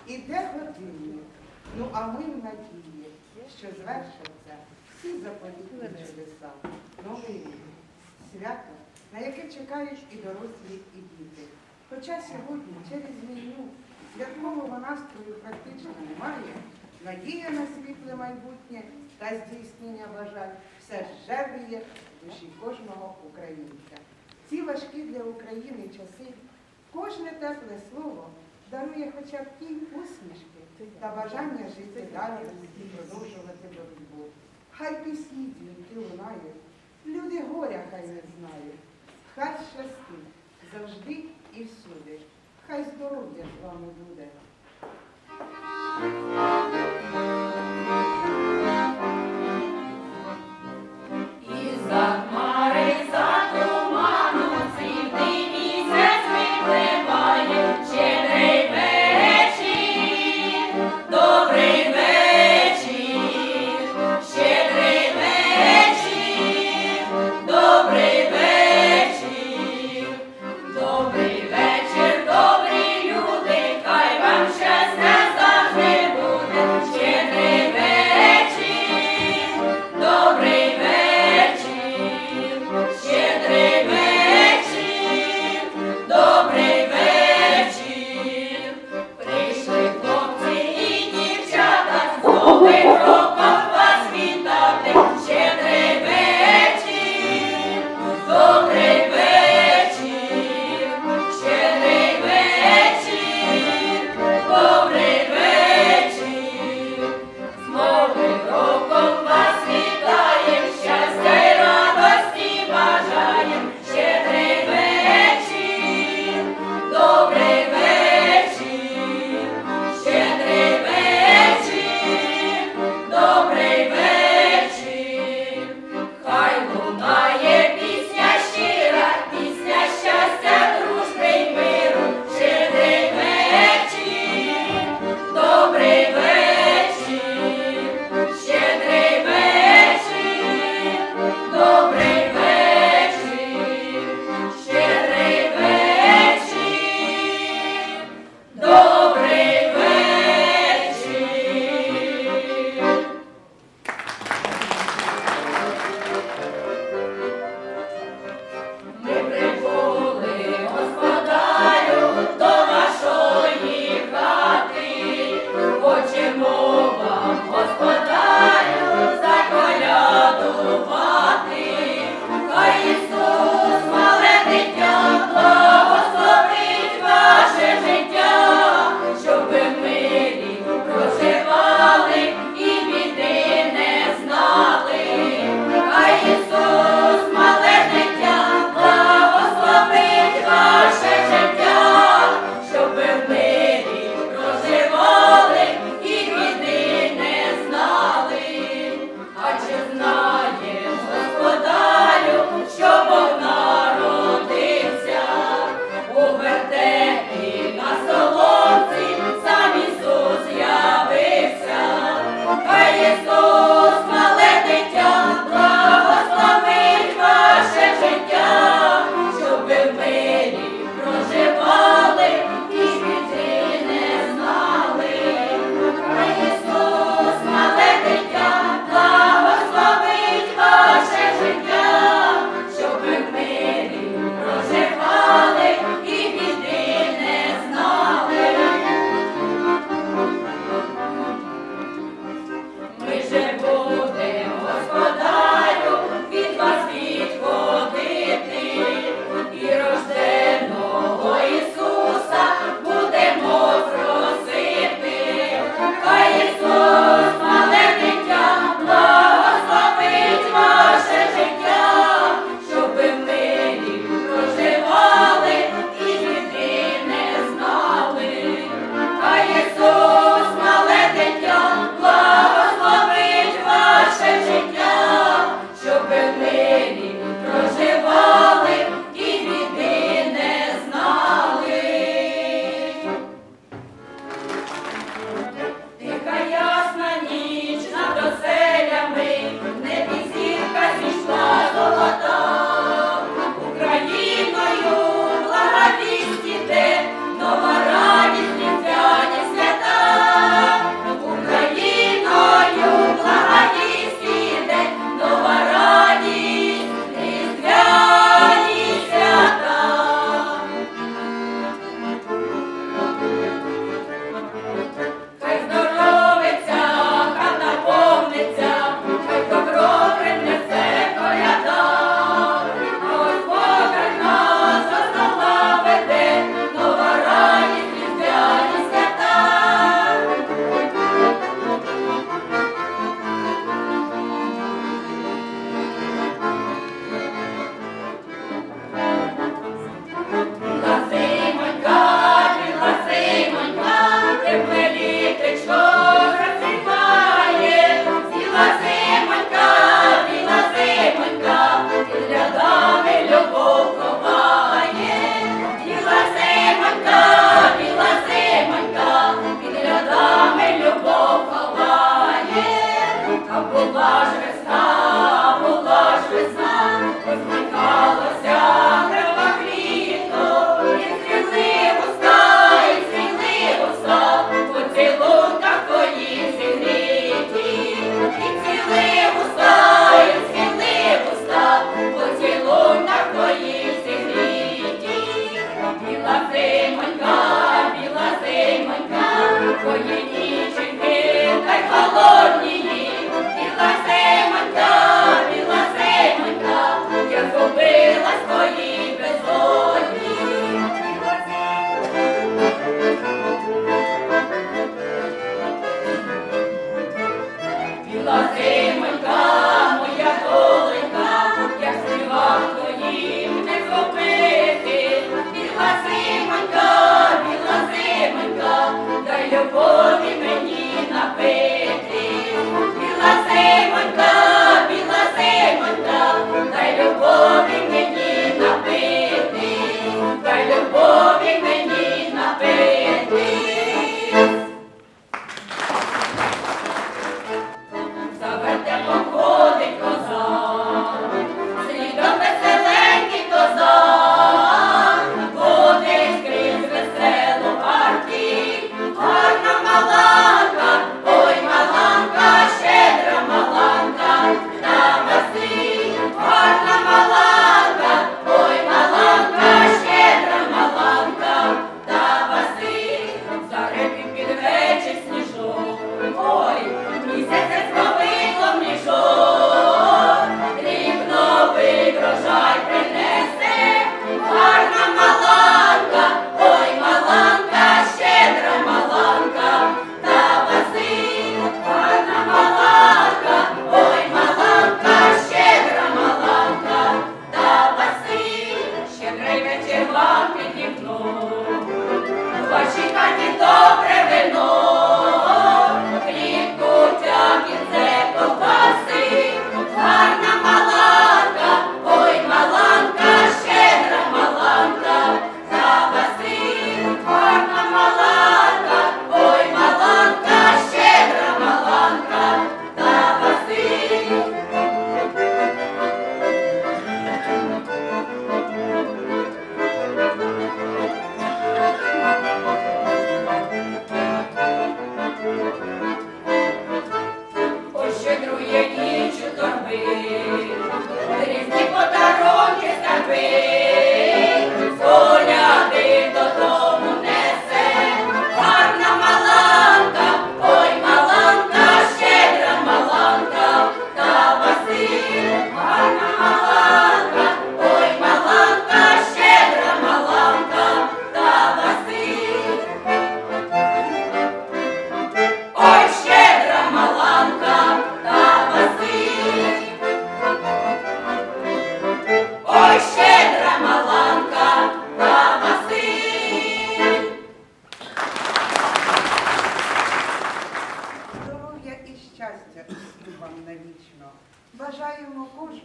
іде годинник. Ну, а ми в надії, що звершаться всі заповітні чудеса. Новий рік. Свято, на яке чекають і дорослі, і діти. Хоча сьогодні через війну святкового настрою практично немає, надія на світле майбутнє та здійснення бажань все ж жевріє в душі кожного українця. Ці важкі для України часи кожне тепле слово дарує хоча б тінь усмішки та бажання жити далі і продовжувати боротьбу. Хай пісні дзвінки лунають, люди горя хай не знають. Хай щастить завжди і всюди. Хай здоров'я з вами буде. Добрий вечір, добрі люди, хай вам щастя завжди буде.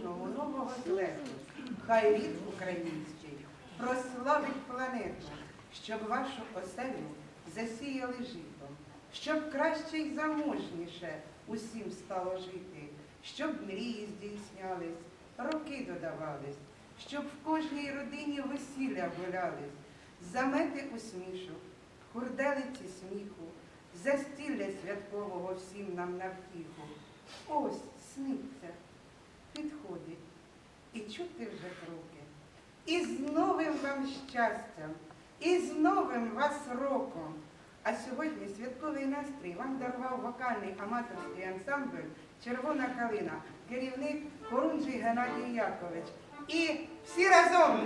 кожного нового злету. Хай рід український прославить планету, щоб вашу оселю засіяли житом, щоб краще й заможніше усім стало жити, щоб мрії здійснялись, роки додавались, щоб в кожній родині весілля гулялись, замети усмішок, хурделиці сміху, застілля святкового всім нам на втіху. Ось сниться, підходить, і чути вже кроки. І з новим вам щастям, і з новим вас роком. А сьогодні святковий настрій вам дарував вокальний аматорський ансамбль «Червона калина», керівник Хорунжий Геннадій Якович. І всі разом!